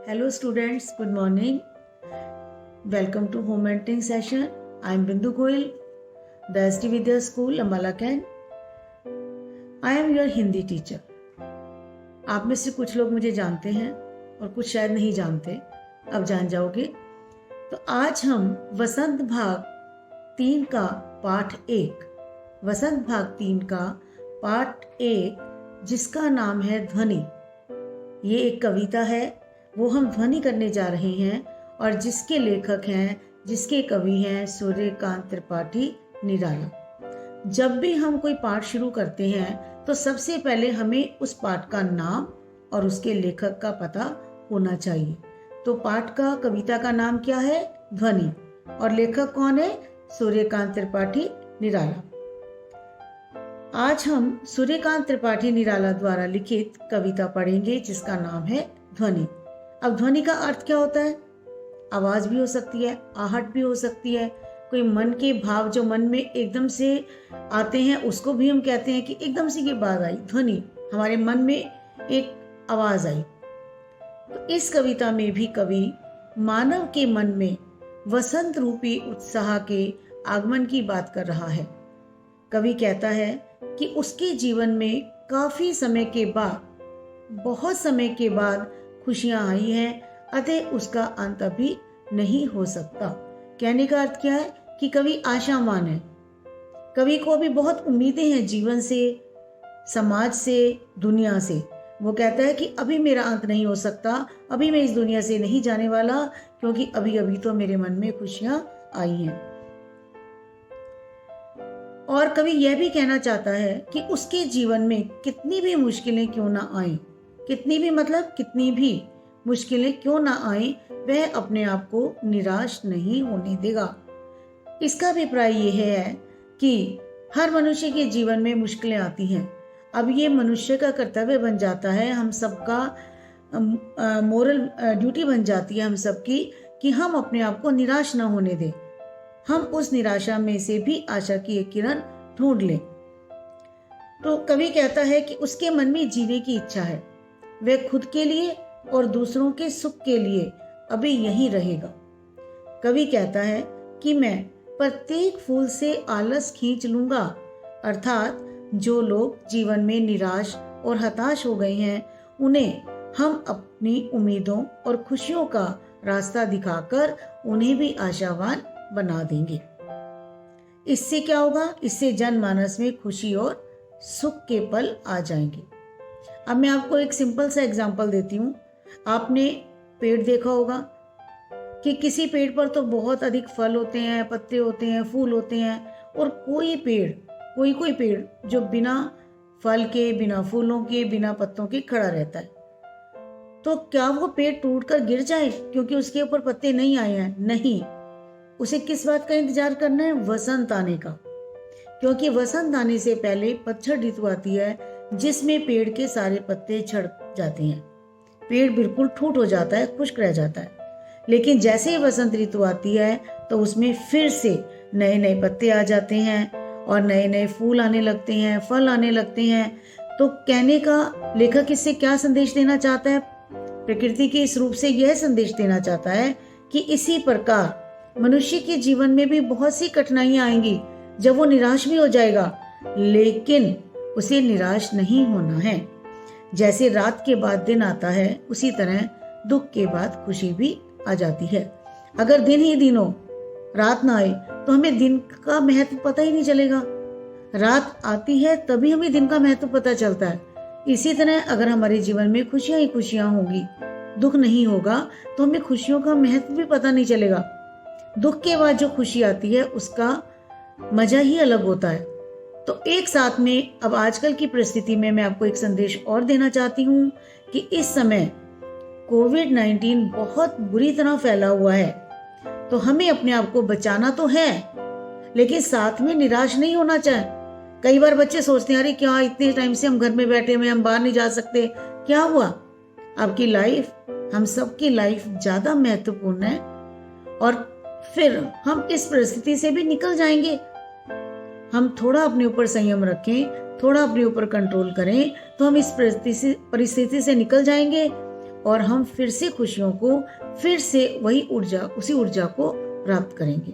Hello students, good morning. Welcome to home mentoring session. I am Bindu Goyal, the SD Vidya School, Ambala Can. I am your Hindi teacher. आप में से कुछ लोग मुझे जानते हैं और कुछ शायद नहीं जानते, अब जान जाओगे। तो आज हम वसंत भाग 3 का पाठ 1, वसंत भाग 3 का पाठ 1 जिसका नाम है ध्वनि। ये एक कविता है, वो हम ध्वनि करने जा रहे हैं और जिसके लेखक हैं, जिसके कवि हैं सूर्यकांत त्रिपाठी निराला। जब भी हम कोई पाठ शुरू करते हैं तो सबसे पहले हमें उस पाठ का नाम और उसके लेखक का पता होना चाहिए। तो पाठ का, कविता का नाम क्या है? ध्वनि। और लेखक कौन है? सूर्यकांत त्रिपाठी निराला। आज हम सूर्यकांत त्रिपाठी निराला द्वारा लिखित कविता पढ़ेंगे जिसका नाम है ध्वनि। अब ध्वनि का अर्थ क्या होता है? आवाज भी हो सकती है, आहट भी हो सकती है, कोई मन के भाव जो मन में एकदम से आते हैं उसको भी हम कहते हैं कि एकदम से ये बात आई, ध्वनि, हमारे मन में एक आवाज आई। तो इस कविता में भी कवि मानव के मन में वसंत रूपी उत्साह के आगमन की बात कर रहा है। कवि कहता है कि उसके जीवन में काफी समय के बाद, बहुत समय के बाद खुशियां आई हैं, अतः उसका अंत अभी नहीं हो सकता। कहने का अर्थ क्या है कि कवि आशावान है। कवि को अभी बहुत उम्मीदें हैं जीवन से, समाज से, दुनिया से। वो कहता है कि अभी मेरा अंत नहीं हो सकता, अभी मैं इस दुनिया से नहीं जाने वाला, क्योंकि अभी अभी तो मेरे मन में खुशियां आई हैं। और कवि यह भी कहना चाहता है कि उसके जीवन में कितनी भी मुश्किलें क्यों ना आए, कितनी भी मतलब कितनी भी मुश्किलें क्यों ना आए, वह अपने आप को निराश नहीं होने देगा। इसका अभिप्राय यह है कि हर मनुष्य के जीवन में मुश्किलें आती हैं। अब ये मनुष्य का कर्तव्य बन जाता है, हम सबका मोरल ड्यूटी बन जाती है हम सबकी, कि हम अपने आप को निराश ना होने दें। हम उस निराशा में से भी आशा की एक किरण ढूंढ लें। तो कवि कहता है कि उसके मन में जीने की इच्छा है, वह खुद के लिए और दूसरों के सुख के लिए अभी यहीं रहेगा। कवि कहता है कि मैं प्रत्येक फूल से आलस खींच लूंगा, अर्थात जो लोग जीवन में निराश और हताश हो गए हैं उन्हें हम अपनी उम्मीदों और खुशियों का रास्ता दिखाकर उन्हें भी आशावान बना देंगे। इससे क्या होगा? इससे जनमानस में खुशी और सुख के पल आ जाएंगे। अब मैं आपको एक सिंपल सा एग्जांपल देती हूँ। आपने पेड़ देखा होगा कि किसी पेड़ पर तो बहुत अधिक फल होते हैं, पत्ते होते हैं, फूल होते हैं, और कोई पेड़ जो बिना फल के, बिना फूलों के, बिना पत्तों के खड़ा रहता है। तो क्या वो पेड़ टूटकर गिर जाए क्योंकि उसके ऊपर पत्ते नहीं आए हैं? नहीं। उसे किस बात का इंतजार करना है? वसंत आने का। क्योंकि वसंत आने से पहले पतझड़ ऋतु आती है जिसमें पेड़ के सारे पत्ते झड़ जाते हैं, पेड़ बिल्कुल ठूट हो जाता है, खुश्क रह जाता है। लेकिन जैसे ही वसंत ऋतु आती है तो उसमें फिर से नए नए पत्ते आ जाते हैं और नए नए फूल आने लगते हैं, फल आने लगते हैं। तो कहने का लेखक इससे क्या संदेश देना चाहता है? प्रकृति के इस रूप से यह संदेश देना चाहता है कि इसी प्रकार मनुष्य के जीवन में भी बहुत सी कठिनाइयां आएंगी, जब वो निराश भी हो जाएगा, लेकिन उसे निराश नहीं होना है। जैसे रात के बाद दिन आता है, उसी तरह दुख के बाद खुशी भी आ जाती है। अगर दिन ही दिन हो, रात ना आए, तो हमें दिन का महत्व पता ही नहीं चलेगा। रात आती है तभी हमें दिन का महत्व पता चलता है। इसी तरह अगर हमारे जीवन में खुशियां ही खुशियां होंगी, दुख नहीं होगा, तो हमें खुशियों का महत्व भी पता नहीं चलेगा। दुख के बाद जो खुशी आती है उसका मजा ही अलग होता है। तो एक साथ में अब आजकल की परिस्थिति में मैं आपको एक संदेश और देना चाहती हूँ कि इस समय कोविड-19 बहुत बुरी तरह फैला हुआ है। तो हमें अपने आप को बचाना तो है, लेकिन साथ में निराश नहीं होना चाहिए। कई बार बच्चे सोचते हैं, अरे क्या इतने टाइम से हम घर में बैठे हुए, हम बाहर नहीं जा सकते, क्या हुआ? आपकी लाइफ, हम सबकी लाइफ ज्यादा महत्वपूर्ण है, और फिर हम इस परिस्थिति से भी निकल जाएंगे। हम थोड़ा अपने ऊपर संयम रखें, थोड़ा अपने ऊपर कंट्रोल करें, तो हम इस परिस्थिति से निकल जाएंगे और हम फिर से खुशियों को, फिर से वही ऊर्जा, उसी ऊर्जा को प्राप्त करेंगे।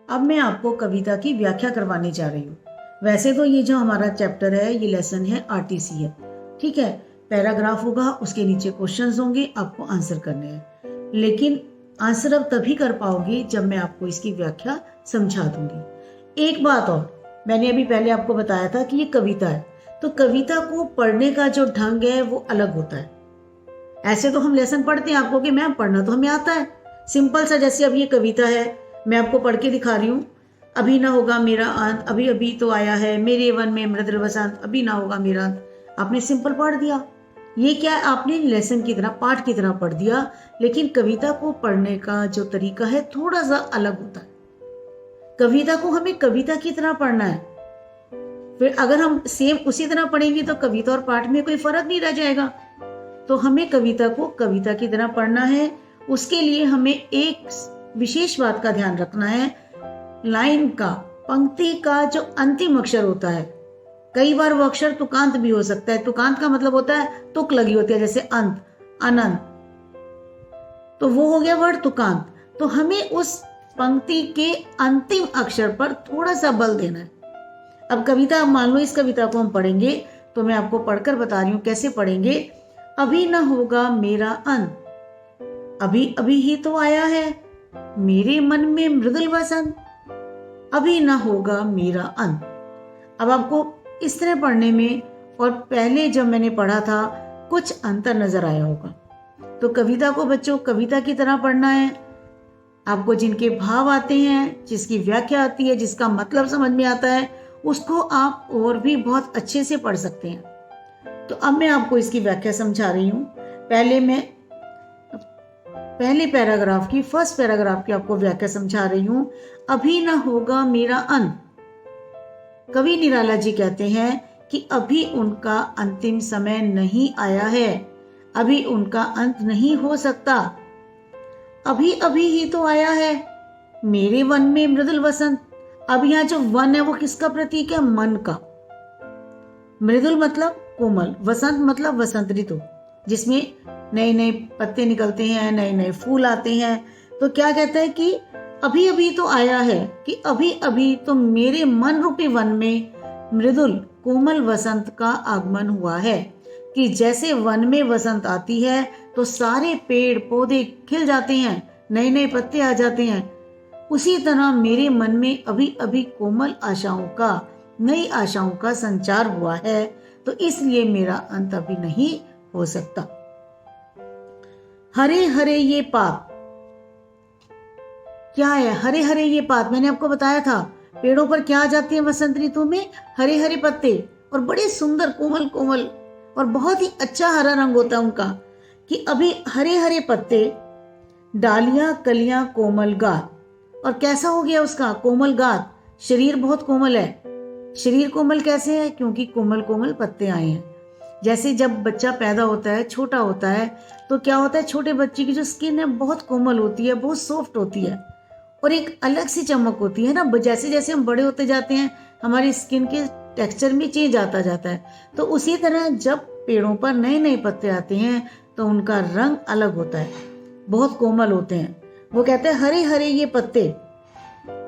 अब मैं आपको कविता की व्याख्या करवाने जा रही हूँ। वैसे तो ये जो हमारा चैप्टर है, ये लेसन है आरटीसी है, ठीक है। पैराग्राफ होगा, उसके नीचे क्वेश्चंस होंगे, आपको आंसर करने हैं। लेकिन आंसर अब तभी कर पाओगे जब मैं आपको इसकी व्याख्या समझा दूंगी। एक बात और, मैंने अभी पहले आपको बताया था कि ये कविता है, तो कविता को पढ़ने का जो ढंग है वो अलग होता है। ऐसे तो हम लेसन पढ़ते हैं, आपको कि मैम पढ़ना तो हमें आता है, सिंपल सा। जैसे अब ये कविता है, मैं आपको पढ़ के दिखा रही हूँ। अभी ना होगा मेरा अंत, अभी अभी तो आया है मेरे वन में मृदुल वसंत, अभी ना होगा मेरा अंत। आपने सिंपल पढ़ दिया। ये क्या है, आपने लेसन की तरह, पाठ की तरह पढ़ दिया। लेकिन कविता को पढ़ने का जो तरीका है थोड़ा सा अलग होता है। कविता को हमें कविता की तरह पढ़ना है। फिर अगर हम सेम उसी तरह पढ़ेंगे तो कविता और पाठ में कोई फर्क नहीं रह जाएगा। तो हमें कविता को कविता की तरह पढ़ना है। उसके लिए हमें एक विशेष बात का ध्यान रखना है, लाइन का, पंक्ति का जो अंतिम अक्षर होता है, कई बार वो अक्षर तुकांत भी हो सकता है। तुकांत का मतलब होता है तुक लगी होती है, जैसे अंत, अनंत, तो वो हो गया वर्ड तुकांत। तो हमें उस पंक्ति के अंतिम अक्षर पर थोड़ा सा बल देना है। अब कविता, मान लो इस कविता को हम पढ़ेंगे, तो मैं आपको पढ़कर बता रही हूं कैसे पढ़ेंगे। अभी न होगा मेरा अंत, अभी अभी ही तो आया है मेरे मन में मृदुल वसंत, अभी न होगा मेरा अंत। अब आपको इस तरह पढ़ने में और पहले जब मैंने पढ़ा था कुछ अंतर नजर आया होगा। तो कविता को बच्चों कविता की तरह पढ़ना है। आपको जिनके भाव आते हैं, जिसकी व्याख्या आती है, जिसका मतलब समझ में आता है, उसको आप और भी बहुत अच्छे से पढ़ सकते हैं। तो अब मैं आपको इसकी व्याख्या समझा रही हूं। पहले पैराग्राफ की, फर्स्ट पैराग्राफ की आपको व्याख्या समझा रही हूं। अभी न होगा मेरा अंत। कवि निराला जी कहते हैं कि अभी उनका अंतिम समय नहीं आया है, अभी उनका अंत नहीं हो सकता, अभी अभी ही तो आया है मेरे वन में मृदुल वसंत। अब यहाँ जो वन है वो किसका प्रतीक है? मन का। मृदुल मतलब कोमल, वसंत मतलब वसंत ऋतु, जिसमें नए नए पत्ते निकलते हैं, नए नए फूल आते हैं। तो क्या कहता है कि अभी अभी तो आया है, कि अभी अभी तो मेरे मन रूपी वन में मृदुल कोमल वसंत का आगमन हुआ है। कि जैसे वन में वसंत आती है तो सारे पेड़ पौधे खिल जाते हैं, नए नए पत्ते आ जाते हैं, उसी तरह मेरे मन में अभी अभी कोमल आशाओं का, नई आशाओं का संचार हुआ है। तो इसलिए मेरा अंत अभी नहीं हो सकता। हरे हरे ये पात, क्या है हरे हरे ये पात? मैंने आपको बताया था पेड़ों पर क्या आ जाते हैं वसंत ऋतु में? हरे हरे पत्ते, और बड़े सुंदर कोमल कोमल, और बहुत ही अच्छा हरा रंग होता है उनका। कि अभी हरे हरे पत्ते, डालियां कलियां कोमल गात। और कैसा हो गया उसका? कोमल गात, शरीर बहुत कोमल है। शरीर कोमल कैसे है? क्योंकि कोमल कोमल पत्ते आए हैं। जैसे जब बच्चा पैदा होता है, छोटा होता है, तो क्या होता है, छोटे बच्चे की जो स्किन है बहुत कोमल होती है, बहुत सॉफ्ट होती है, और एक अलग सी चमक होती है ना। जैसे जैसे हम बड़े होते जाते हैं हमारी स्किन के टेक्सचर में चेंज आता जाता है। तो उसी तरह जब पेड़ों पर नए नए पत्ते आते हैं तो उनका रंग अलग होता है, बहुत कोमल होते हैं। वो कहते हैं हरे हरे ये पत्ते,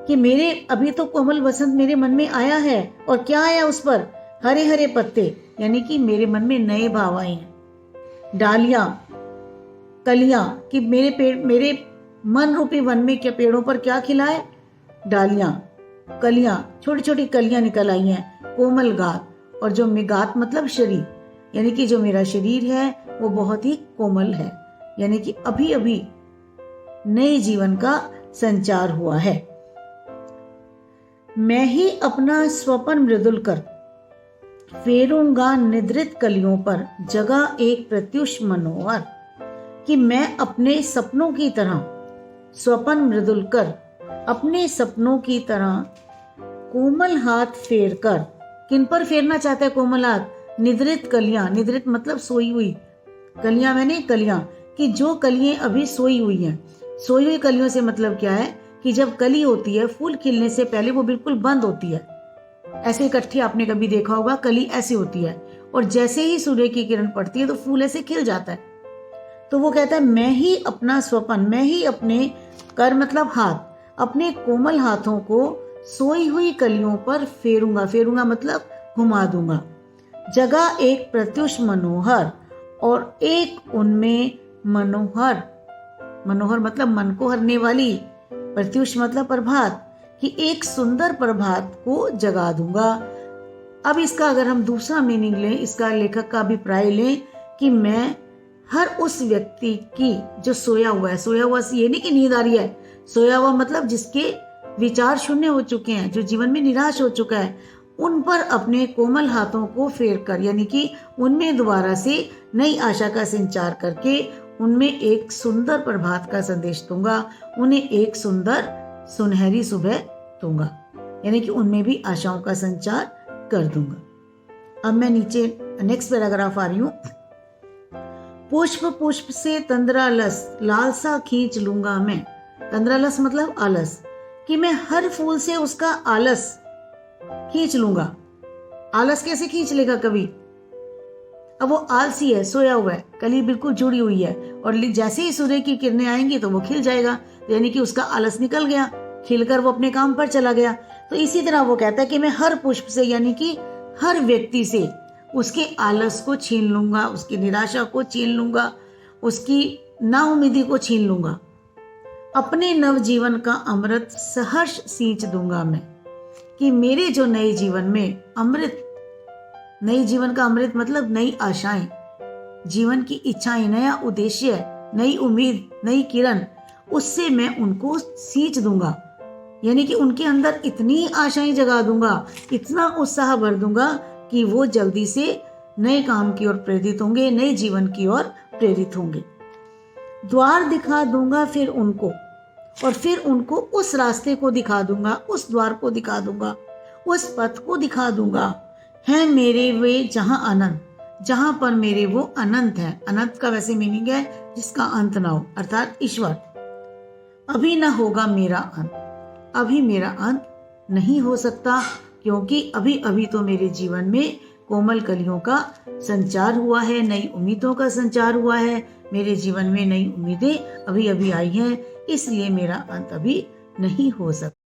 कि मेरे अभी तो कोमल वसंत मेरे मन में आया है, और क्या आया उस पर? हरे हरे पत्ते, यानी कि मेरे मन में नए भाव आए हैं। डालियां कलियां, कि मेरे मन रूपी वन में क्या पेड़ों पर क्या खिला है? डालियां कलियां, छोटी छोटी कलियां निकल आई हैं। कोमल गात, और जो गात मतलब शरीर, यानी कि जो मेरा शरीर है वो बहुत ही कोमल है, यानी कि अभी अभी नए जीवन का संचार हुआ है। मैं ही अपना स्वपन मृदुल कर फेरूंगा निद्रित कलियों पर, जगह एक प्रत्युष मनोहर। कि मैं अपने सपनों की तरह, स्वपन मृदुल कर, अपने सपनों की तरह कोमल हाथ फेर कर। किन पर फेरना चाहता है कोमल हाथ? निद्रित कलियां, निद्रित मतलब सोई हुई, कलियां मैंने कलियां, कि जो कलियां अभी सोई हुई हैं। सोई हुई कलियों से मतलब क्या है कि जब कली होती है फूल खिलने से पहले वो बिल्कुल बंद होती है, ऐसे इकट्ठी आपने कभी देखा होगा, कली ऐसी होती है, और जैसे ही सूर्य की किरण पड़ती है तो फूल ऐसे खिल जाता है। तो वो कहता है मैं ही अपना स्वपन, मैं ही अपने कर मतलब हाथ, अपने कोमल हाथों को सोई हुई कलियों पर फेरूंगा, फेरूंगा मतलब घुमा दूंगा। जगह एक प्रत्युष मनोहर और एक उनमें मनोहर, मनोहर मतलब मन को हरने वाली, प्रत्युष मतलब प्रभात, कि एक सुंदर प्रभात को जगा दूंगा। अब इसका अगर हम दूसरा मीनिंग लें, इसका लेखक का अभिप्राय लें कि मैं हर उस व्यक्ति की जो सोया हुआ है, सोया हुआ ये नहीं कि नींद आ रही है, सोया हुआ मतलब जिसके विचार शून्य हो चुके हैं, जो जीवन में निराश हो चुका है, उन पर अपने कोमल हाथों को फेर कर, यानी कि उनमें दोबारा से नई आशा का संचार करके उनमें एक सुंदर प्रभात का संदेश दूंगा, उन्हें एक सुंदर सुनहरी सुबह दूंगा, यानी कि उनमें भी आशाओं का संचार कर दूंगा। अब मैं नीचे नेक्स्ट पैराग्राफ आ रही हूं। पुष्प पुष्प से तंद्रालस लालसा खींच लूंगा मैं, तंद्रालस मतलब आलस, कि मैं हर फूल से उसका आलस खींच लूंगा। आलस कैसे खींच लेगा कभी? अब वो आलसी है, सोया हुआ है, कली बिल्कुल जुड़ी हुई है, और जैसे ही सूर्य की किरणें आएंगी तो वो खिल जाएगा, यानी कि उसका आलस निकल गया, खिलकर वो अपने काम पर चला गया। तो इसी तरह वो कहता है कि मैं हर पुष्प से, यानी कि हर व्यक्ति से उसके आलस को छीन लूंगा, उसकी निराशा को छीन लूंगा, उसकी नाउमीदी को छीन लूंगा। अपने नव जीवन का अमृत सहर्ष सींच दूंगा मैं, कि मेरे जो नए जीवन में अमृत, नए जीवन का अमृत मतलब नई आशाएं, जीवन की इच्छाएं, नया उद्देश्य, नई उम्मीद, नई किरण, उससे मैं उनको सींच दूंगा, यानी कि उनके अंदर इतनी आशाएं जगा दूंगा, इतना उत्साह भर दूंगा कि वो जल्दी से नए काम की ओर प्रेरित होंगे, नए जीवन की ओर प्रेरित होंगे। द्वार दिखा दूंगा फिर उनको, और फिर उनको उस रास्ते को दिखा दूंगा, उस द्वार को दिखा दूंगा, उस पथ को दिखा दूंगा, है मेरे वे जहां आनंद, जहां पर मेरे वो अनंत है। अनंत का वैसे मीनिंग है जिसका अंत ना हो, अर्थात ईश्वर। अभी ना होगा मेरा अंत, अभी मेरा अंत नहीं हो सकता, क्योंकि अभी अभी तो मेरे जीवन में कोमल कलियों का संचार हुआ है, नई उम्मीदों का संचार हुआ है, मेरे जीवन में नई उम्मीदें अभी अभी आई हैं, इसलिए मेरा अंत अभी नहीं हो सकता।